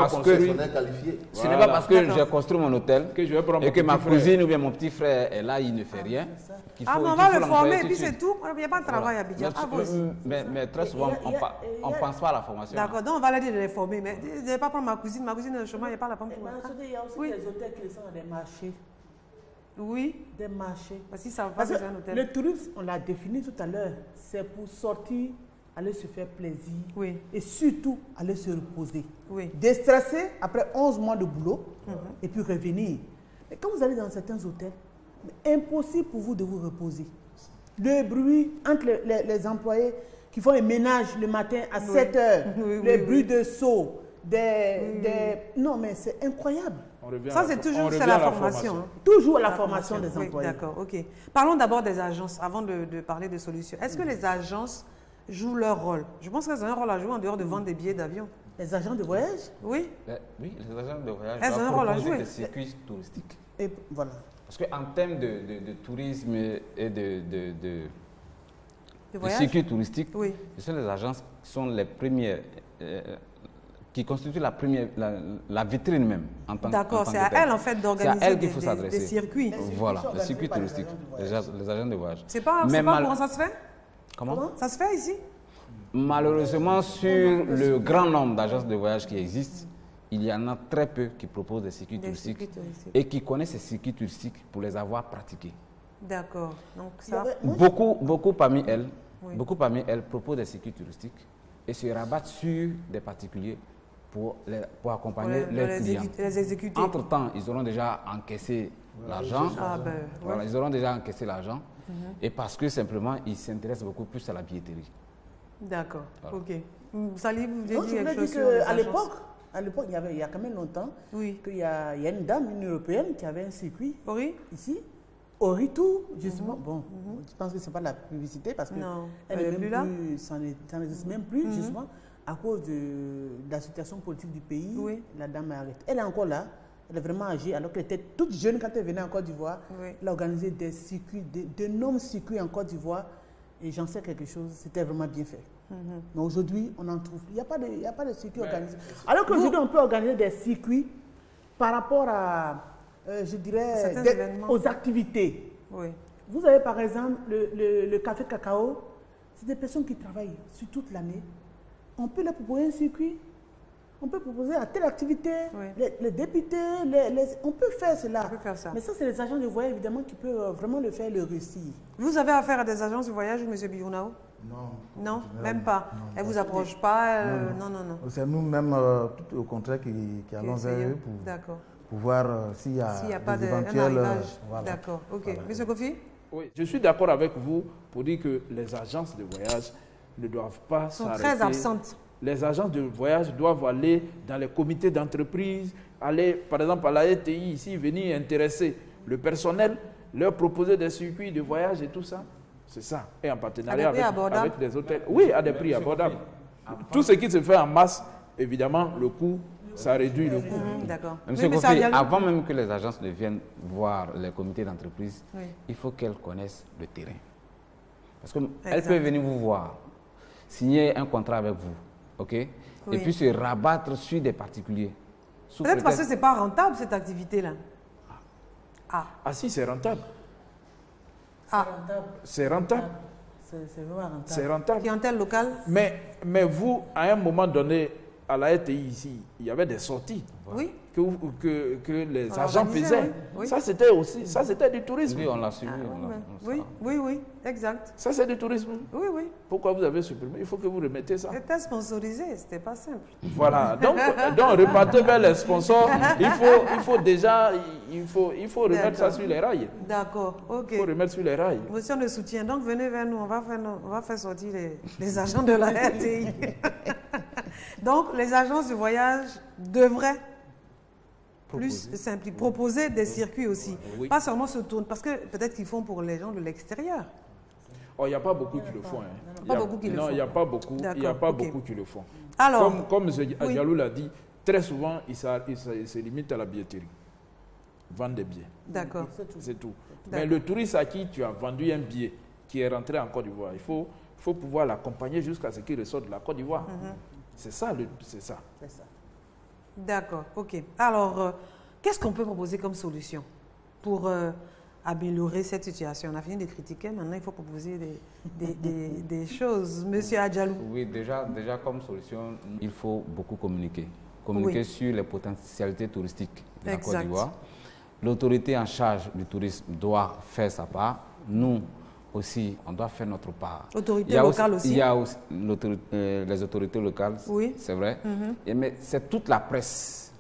Ce n'est pas parce que j'ai construit mon hôtel et que ma cousine ou bien mon petit frère est là, il ne fait rien. On va le former et puis c'est tout. Il n'y a pas de travail à Abidjan. Mais très souvent, on ne pense pas à la formation. D'accord, donc on va leur dire de les former. Mais je ne vais pas prendre ma cousine le chemin, il n'y a pas la pomme. Il y a aussi des hôtels qui sont des marchés. Oui. Des marchés. Parce que ça va pas c'est un hôtel. Le tourisme, on l'a défini tout à l'heure, c'est pour sortir, aller se faire plaisir. Oui. Et surtout, aller se reposer. Oui. Déstresser après 11 mois de boulot et puis revenir. Mais quand vous allez dans certains hôtels, impossible pour vous de vous reposer. Le bruit entre les employés qui font un ménage le matin à 7 heures, le bruit de seau. Non, mais c'est incroyable. Ça, c'est toujours la formation. Toujours la formation des employés. D'accord, ok. Parlons d'abord des agences, avant de parler de solutions. Est-ce que les agences jouent leur rôle? Je pense qu'elles ont un rôle à jouer en dehors de vendre des billets d'avion. Les agents de voyage? Oui. Oui, les agents de voyage elles ont un rôle à jouer. Des circuits touristiques. Et voilà. Parce qu'en termes de tourisme et de circuits touristiques, ce sont les agences qui sont les premières qui constitue la vitrine même en tant que D'accord, c'est à elle en fait d'organiser des circuits. Voilà, des circuits touristiques, les agents de voyage. C'est pas comment ça se fait? Comment? Ça se fait ici? Malheureusement, sur le grand nombre d'agences de voyage qui existent, il y en a très peu qui proposent des circuits touristiques et qui connaissent ces circuits touristiques pour les avoir pratiqués. D'accord. Donc ça... Beaucoup parmi elles proposent des circuits touristiques et se rabattent sur des particuliers pour accompagner leurs clients. Les exécuter. Entre-temps, ils auront déjà encaissé l'argent. Voilà, ils auront déjà encaissé l'argent. Et parce que simplement, ils s'intéressent beaucoup plus à la billetterie. D'accord. Voilà. Ok. Salih, vous voulez dire quelque chose à l'époque, il y a quand même longtemps, qu'il y a une dame, une Européenne, qui avait un circuit ici. Oritou, justement. Bon, je pense que ce n'est pas de la publicité parce qu'elle n'est plus là. Ça n'existe même plus, justement, à cause de la situation politique du pays. La dame est arrêtée. Elle est encore là. Elle est vraiment âgée, alors qu'elle était toute jeune quand elle venait en Côte d'Ivoire. Elle a organisé des circuits, d'énormes circuits en Côte d'Ivoire. Et j'en sais quelque chose, c'était vraiment bien fait. Mais aujourd'hui, on en trouve. Il n'y a pas de circuits organisés. Alors qu'aujourd'hui, on peut organiser des circuits par rapport à, je dirais, aux activités. Vous avez par exemple le café cacao. C'est des personnes qui travaillent sur toute l'année. On peut leur proposer un circuit. On peut proposer à telle activité, les députés, on peut faire cela. On peut faire ça. Mais ça, c'est les agents de voyage, évidemment, qui peuvent vraiment le faire, le réussir. Vous avez affaire à des agences de voyage, M. Biyounao? Non. Non, même pas. Elles ne vous approchent pas? Non. C'est nous-mêmes, tout au contraire, qui allons vers eux pour voir s'il y a pas d'éventuels... D'accord, ok. Voilà. M. Kofi? Oui, je suis d'accord avec vous pour dire que les agences de voyage ne doivent pas s'arrêter. Sont très absentes. Les agences de voyage doivent aller dans les comités d'entreprise, aller par exemple à la ETI ici, venir intéresser le personnel, leur proposer des circuits de voyage et tout ça. C'est ça. Et en partenariat avec des hôtels. Oui, à des prix abordables. Tout ce qui se fait en masse, évidemment, le coût, ça réduit le coût. D'accord. Monsieur Kofi, avant même que les agences ne viennent voir les comités d'entreprise, il faut qu'elles connaissent le terrain. Parce qu'elles peuvent venir vous voir, signer un contrat avec vous. Et puis se rabattre sur des particuliers. Peut-être parce que ce n'est pas rentable cette activité-là. Ah si, c'est rentable. C'est rentable. C'est vraiment rentable. C'est rentable. Clientèle locale. Mais vous, à un moment donné, à la ETI ici, il y avait des sorties que les agents faisaient. Ça, c'était aussi, ça c'était du tourisme. Oui, on l'a suivi. Oui, exact. Ça, c'est du tourisme. Oui. Pourquoi vous avez supprimé? Il faut que vous remettez ça. C'était sponsorisé, c'était pas simple. Voilà. Donc repartez vers les sponsors. Il faut remettre ça sur les rails. D'accord, ok. Il faut remettre sur les rails. Motion de soutien. Donc, venez vers nous. On va faire sortir les agents de la RTI. Donc, les agences de voyage devraient proposer des circuits aussi. Pas seulement se tourner, parce que peut-être qu'ils font pour les gens de l'extérieur. Oh, il n'y a pas beaucoup qui le font. Non, il n'y a pas beaucoup. Il n'y a pas beaucoup qui le font. Alors, comme M. Adjalou l'a dit, très souvent, il se limite à la billetterie. Vendre des billets. D'accord. C'est tout. Mais le touriste à qui tu as vendu un billet, qui est rentré en Côte d'Ivoire, il faut pouvoir l'accompagner jusqu'à ce qu'il ressorte de la Côte d'Ivoire. C'est ça. D'accord, ok. Alors, qu'est-ce qu'on peut proposer comme solution pour améliorer cette situation? On a fini de critiquer, maintenant il faut proposer des choses. Monsieur Adjalou. Oui, déjà comme solution, il faut beaucoup communiquer. Communiquer sur les potentialités touristiques de la Côte d'Ivoire. L'autorité en charge du tourisme doit faire sa part. Nous aussi, on doit faire notre part. Autorité locale aussi. Il y a aussi les autorités locales, c'est vrai. Mais c'est toute la presse.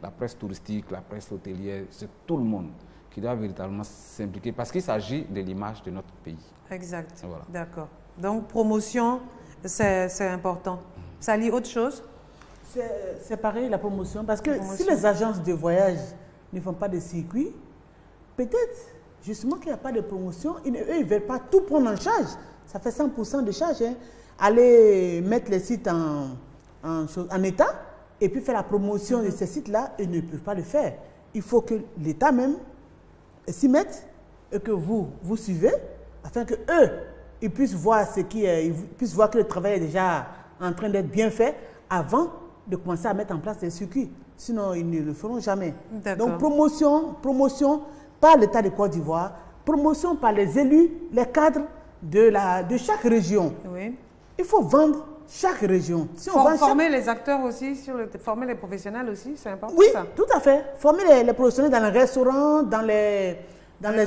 La presse touristique, la presse hôtelière, c'est tout le monde qui doit véritablement s'impliquer parce qu'il s'agit de l'image de notre pays. Exact. Voilà. D'accord. Donc, promotion, c'est important. Ça lit autre chose? C'est pareil, la promotion. Parce que si les agences de voyage ne font pas de circuit, peut-être justement qu'il n'y a pas de promotion. Eux, ils ne veulent pas tout prendre en charge. Ça fait 100% de charge. Aller mettre les sites en état et puis faire la promotion de ces sites-là, ils ne peuvent pas le faire. Il faut que l'État même s'y mette et que vous suivez afin que eux, ils puissent voir ils puissent voir que le travail est déjà en train d'être bien fait avant de commencer à mettre en place des circuits. Sinon, ils ne le feront jamais. Donc, promotion par l'État de Côte d'Ivoire, promotion par les élus, les cadres de chaque région. Oui. Il faut vendre chaque région. Si on former les acteurs aussi, former les professionnels aussi, c'est important. Oui, ça. tout à fait. Former les professionnels dans les restaurants, dans les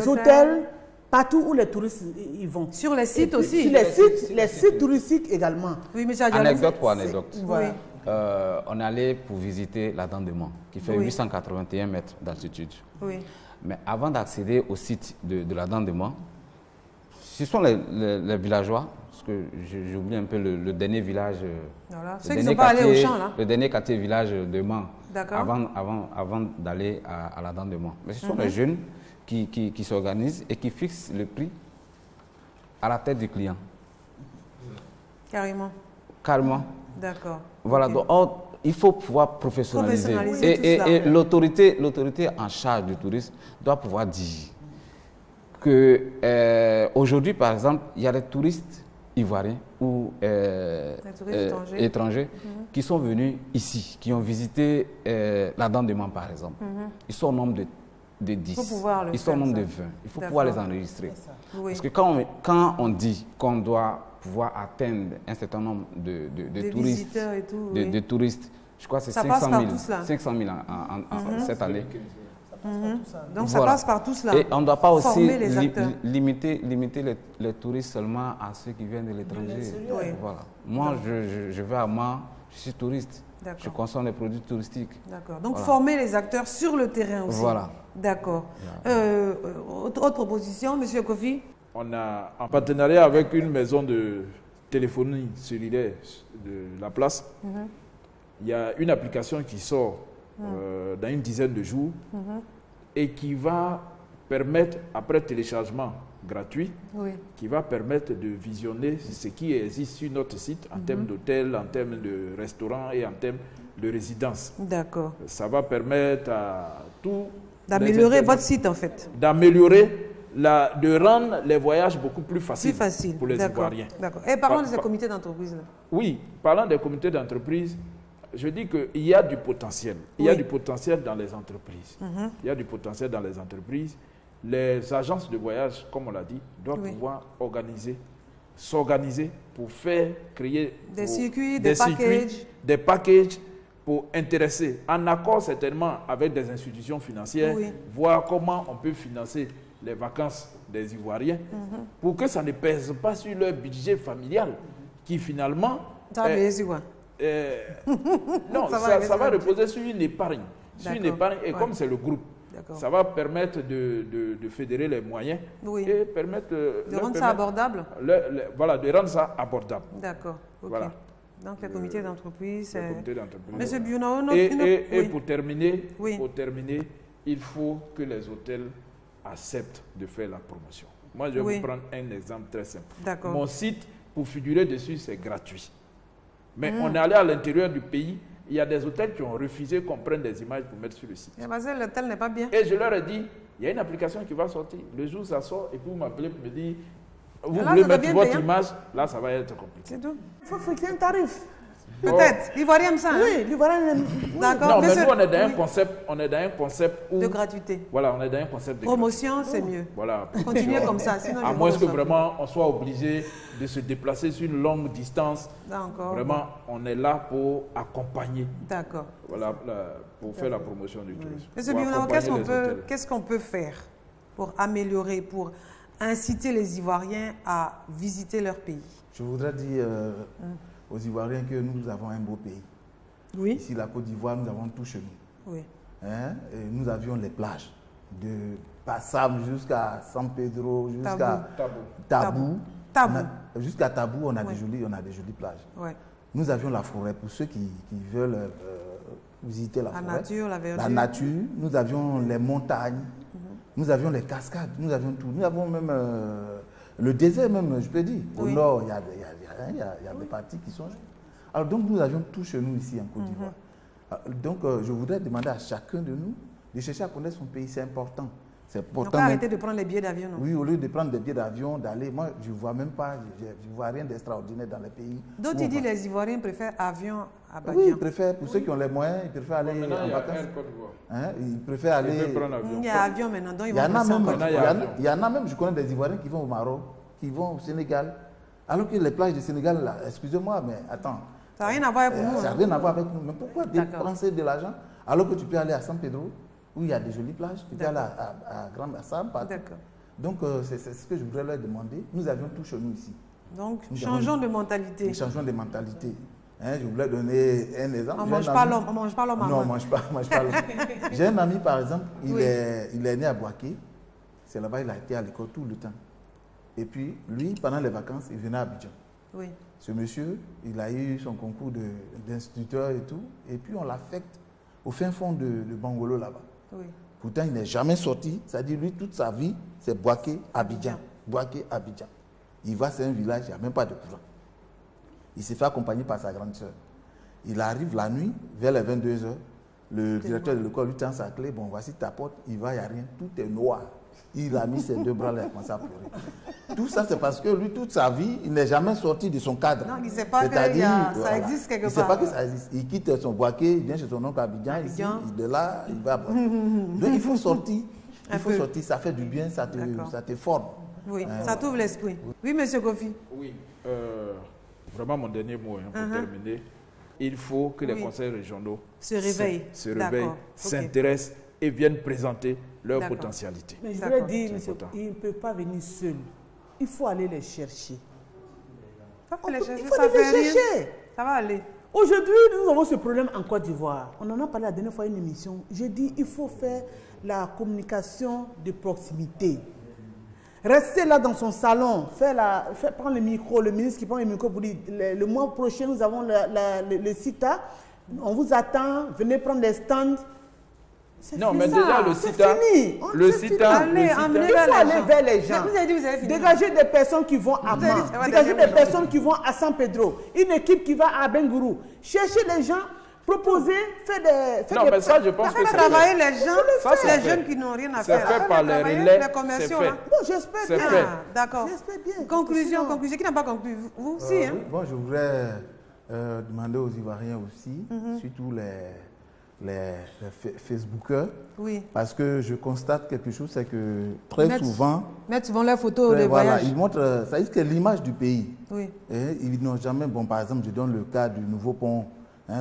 hôtels, partout où les touristes y vont. Sur les sites aussi. Sur les sites touristiques également. Oui, mais anecdote pour anecdote. Voilà. Oui. On est allé pour visiter la Dent de Man, qui fait 881 mètres d'altitude. Oui. Mais avant d'accéder au site de la Dent de Man, ce sont les villageois, parce que j'ai oublié un peu le dernier village, voilà. Ceux qui ne sont pas allés au champ, là. Le dernier quartier village de Man, avant d'aller à la Dent de Man. Mais ce sont les jeunes qui s'organisent et qui fixent le prix à la tête du client. Carrément. Carrément. D'accord. Voilà, okay. Donc il faut pouvoir professionnaliser. Et l'autorité en charge du tourisme doit pouvoir dire que aujourd'hui, par exemple, il y a des touristes ivoiriens ou étrangers qui sont venus ici, qui ont visité la Dent de Man, par exemple. Ils sont au nombre de 10, ils sont au nombre de 20. Il faut pouvoir les enregistrer. Oui. Parce que quand on dit qu'on doit pouvoir atteindre un certain nombre de touristes, et tout, de touristes, je crois que c'est 500 000 en cette année. Donc ça passe par tout cela. Et on ne doit pas aussi limiter les touristes seulement à ceux qui viennent de l'étranger. Oui. Voilà. Moi, je vais à Mans, je suis touriste. Je consomme les produits touristiques. D'accord. Donc former les acteurs sur le terrain aussi. Voilà. D'accord. Autre proposition, M. Kofi? On a en partenariat avec une maison de téléphonie cellulaire de la place. Il y a une application qui sort dans une dizaine de jours et qui va permettre, après téléchargement gratuit, qui va permettre de visionner ce qui existe sur notre site en termes d'hôtels, en termes de restaurants et en termes de résidences. D'accord. Ça va permettre à tout... D'améliorer votre site en fait. D'améliorer, de rendre les voyages beaucoup plus faciles pour les Ivoiriens. D'accord. Et parlons des comités d'entreprise. Oui, parlant des comités d'entreprise, je dis qu'il y a du potentiel. Il y a du potentiel dans les entreprises. Il y a du potentiel dans les entreprises. Les agences de voyage, comme on l'a dit, doivent pouvoir s'organiser pour créer des circuits, des packages pour intéresser, en accord certainement avec des institutions financières, voir comment on peut financer les vacances des Ivoiriens pour que ça ne pèse pas sur leur budget familial qui finalement... non, ça va reposer sur une épargne. Et comme c'est le groupe, ça va permettre de fédérer les moyens et permettre de rendre ça abordable. Voilà, de rendre ça abordable. D'accord. Voilà. Donc les comités d'entreprise. Monsieur Biouna, et pour terminer, il faut que les hôtels acceptent de faire la promotion. Moi, je vais vous prendre un exemple très simple. Mon site, pour figurer dessus, c'est gratuit. Mais on est allé à l'intérieur du pays, il y a des hôtels qui ont refusé qu'on prenne des images pour mettre sur le site. L'hôtel n'est pas bien. Et je leur ai dit, il y a une application qui va sortir. Le jour où ça sort, et puis vous m'appelez pour me dire, vous voulez mettre votre image, là ça va être compliqué. C'est tout. Il faut fixer un tarif. Peut-être. L'Ivoirien aime ça. Oui, l'Ivoirien aime. D'accord. Non, mais nous, on est dans un concept où... de gratuité. Voilà, on est dans un concept de promotion, c'est mieux. Voilà. Continuez comme ça. Sinon à moins que vraiment on soit obligé de se déplacer sur une longue distance. D'accord. Vraiment, on est là pour accompagner. D'accord. Voilà, pour faire la promotion du tourisme. Monsieur Biouna, qu'est-ce qu'on peut faire pour améliorer, pour inciter les Ivoiriens à visiter leur pays? Je voudrais dire aux Ivoiriens que nous avons un beau pays. Oui. Ici, la Côte d'Ivoire, nous avons tout chez nous. Oui. Et nous avions les plages de Passam jusqu'à San Pedro, jusqu'à Tabou. Jusqu'à Tabou, on a des jolies plages. Ouais. Nous avions la forêt pour ceux qui veulent visiter la forêt. Nature, la verdure. La nature. Nous avions les montagnes. Nous avions les cascades. Nous avions tout. Nous avons même le désert, même, je peux dire. Au nord, il y a des parties qui sont... Alors donc, nous avions tout chez nous ici en Côte d'Ivoire. Donc, je voudrais demander à chacun de nous de chercher à connaître son pays. C'est important. Donc, arrêter de prendre les billets d'avion, non? Oui, au lieu de prendre des billets d'avion, d'aller... Moi, je ne vois même pas, je ne vois rien d'extraordinaire dans les pays. D'autres, ils disent les Ivoiriens préfèrent avion à Abidjan. Oui, ils préfèrent, pour ceux qui ont les moyens, ils préfèrent aller en vacances. Ils préfèrent aller... Il y a avion maintenant, donc ils vont il y en a même, je connais des Ivoiriens qui vont au Maroc, qui vont au Sénégal. Alors que les plages du Sénégal, là, excusez-moi, mais attends. Ça n'a rien à voir avec nous. Ça n'a rien à voir avec nous. Mais pourquoi dépenser de l'argent alors que tu peux aller à San Pedro, où il y a des jolies plages, tu peux aller à Grand Bassam, partout. Donc, c'est ce que je voudrais leur demander. Nous avions tout chez nous ici. Donc, changeons de mentalité. Changeons de mentalité. Je voulais donner un exemple. On ne mange pas l'homme. Non, on ne mange pas l'homme. J'ai un ami, par exemple, il est né à Boaké. C'est là-bas, il a été à l'école tout le temps. Et puis, lui, pendant les vacances, il venait à Abidjan. Oui. Ce monsieur, il a eu son concours d'instituteur et tout. Et puis, on l'affecte au fin fond de Bangolo, là-bas. Oui. Pourtant, il n'est jamais sorti. C'est-à-dire, lui, toute sa vie, c'est Boaké, Abidjan. Boaké, Abidjan. Il va, c'est un village, il n'y a même pas de courant. Il s'est fait accompagner par sa grande sœur. Il arrive la nuit, vers les 22h. Le directeur de l'école lui tend sa clé. Bon, voici ta porte. Il va, il n'y a rien. Tout est noir. Il a mis ses deux bras là et a commencé à pleurer. Tout ça, c'est parce que lui, toute sa vie, il n'est jamais sorti de son cadre. Non, il ne sait pas que ça existe quelque part. Il ne sait pas que ça existe. Il quitte son Boaké, il vient chez son oncle à Abidjan. Ici, de là, il va. Donc, il faut sortir. Il faut sortir. Ça fait du bien, ça te forme. Oui, ça t'ouvre l'esprit. Oui, monsieur Kofi. Oui. Vraiment, mon dernier mot, pour terminer. Il faut que les conseils régionaux se réveillent, s'intéressent et viennent présenter leur potentialité. Mais je voulais dire, monsieur, ils ne peuvent pas venir seuls. Il faut aller les chercher. Il faut aller les chercher. Ça va aller. Aujourd'hui, nous avons ce problème en Côte d'Ivoire. On en a parlé la dernière fois à une émission. J'ai dit il faut faire la communication de proximité. Rester là dans son salon, prendre le micro, le ministre qui prend le micro pour dire le mois prochain, nous avons le CITA, on vous attend, venez prendre les stands. Non, mais déjà le CITA, il faut aller vers les gens. Dégager des personnes qui vont à Mans, dégager des personnes qui vont à San Pedro, une équipe qui va à Bengourou. Chercher les gens, proposer, faire des... Non, mais ça, je pense que c'est travailler les gens, les jeunes qui n'ont rien à faire. C'est fait par les relais, c'est fait. Bon, j'espère bien. D'accord. Conclusion, qui n'a pas conclu? Vous aussi, hein? Bon, je voudrais demander aux Ivoiriens aussi, surtout les Facebookers, parce que je constate quelque chose, c'est que très souvent... Mettre souvent leurs photos de voyage. Ils montrent, ça dit que l'image du pays. Oui. Et ils n'ont jamais... Bon, par exemple, je donne le cas du nouveau pont,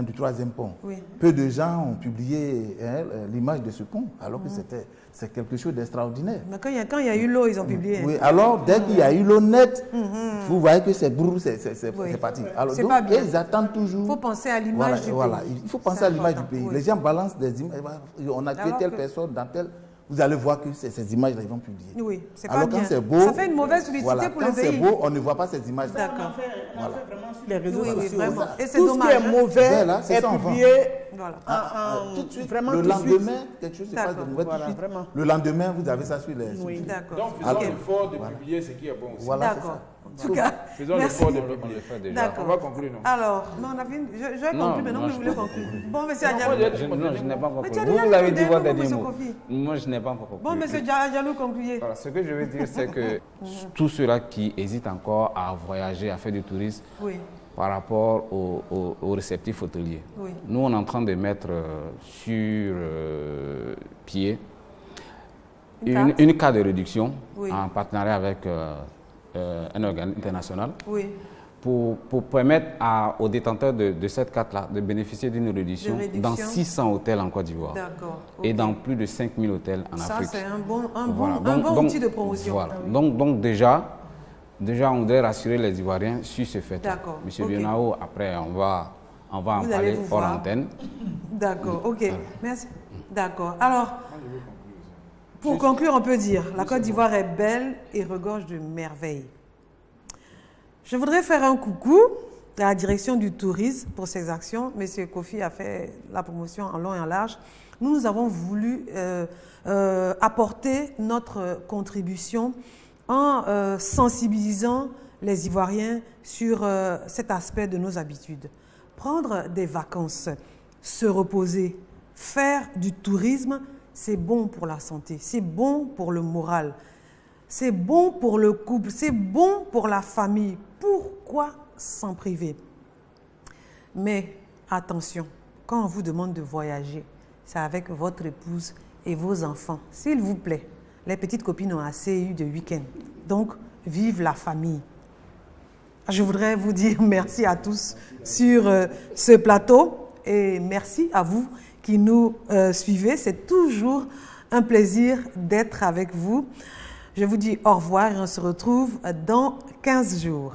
du troisième pont. Oui. Peu de gens ont publié l'image de ce pont, alors que c'est quelque chose d'extraordinaire. Mais quand il y a eu l'eau, ils ont publié. Oui, alors dès qu'il y a eu l'eau nette, vous voyez que c'est brou, c'est parti. Alors donc, pas bien. Ils attendent toujours. Il faut penser à l'image du pays. Il faut penser à l'image du pays. Les gens balancent des images. On a tué telle personne dans telle... Vous allez voir que ces images-là, ils vont publier. Oui, c'est pas alors, bien. Quand c'est beau, ça fait une mauvaise publicité pour le pays. Quand c'est beau, on ne voit pas ces images-là. D'accord. On a fait vraiment sur les réseaux sociaux. Vraiment. Et c'est tout dommage. Ce qui est mauvais est publié. Voilà. Tout de suite, vraiment le lendemain, quelque chose se passe de mauvais. Le lendemain, vous avez ça sur les... Oui, d'accord. Donc, faisons l'effort de publier ce qui est bon aussi. Voilà, c'est ça. En tout cas, faisons l'effort de publier. D'accord. On va conclure, non? Alors, on a fini. Je vais conclure, mais non, je voulais conclure. Bon, monsieur Adjalou. Non, je n'ai pas encore conclu. Vous l'avez dit votre dernier mot. Moi, je n'ai pas encore conclu. Bon, monsieur Adjalou, concluez. Voilà, ce que je veux dire, c'est que tous ceux-là qui hésitent encore à voyager, à faire du tourisme, par rapport aux réceptifs hôteliers, nous, on est en train de mettre sur pied une carte de réduction en partenariat avec un organe international pour permettre aux détenteurs de cette carte-là de bénéficier d'une réduction dans 600 hôtels en Côte d'Ivoire et dans plus de 5000 hôtels en Afrique. Ça, c'est un bon outil de promotion. Voilà. Donc déjà, on doit rassurer les Ivoiriens sur ce fait. Monsieur Bionao, après, on va en parler hors antenne. D'accord, ok. Merci. D'accord. Alors, pour conclure, on peut dire la Côte d'Ivoire est belle et regorge de merveilles. Je voudrais faire un coucou à la direction du tourisme pour ses actions. Monsieur Kofi a fait la promotion en long et en large. Nous avons voulu apporter notre contribution en sensibilisant les Ivoiriens sur cet aspect de nos habitudes. Prendre des vacances, se reposer, faire du tourisme, c'est bon pour la santé, c'est bon pour le moral, c'est bon pour le couple, c'est bon pour la famille. Pourquoi s'en priver? Mais attention, quand on vous demande de voyager, c'est avec votre épouse et vos enfants. S'il vous plaît, les petites copines ont assez eu de week-end. Donc, vive la famille. Je voudrais vous dire merci à tous sur ce plateau et merci à vous qui nous suivez. C'est toujours un plaisir d'être avec vous. Je vous dis au revoir et on se retrouve dans 15 jours.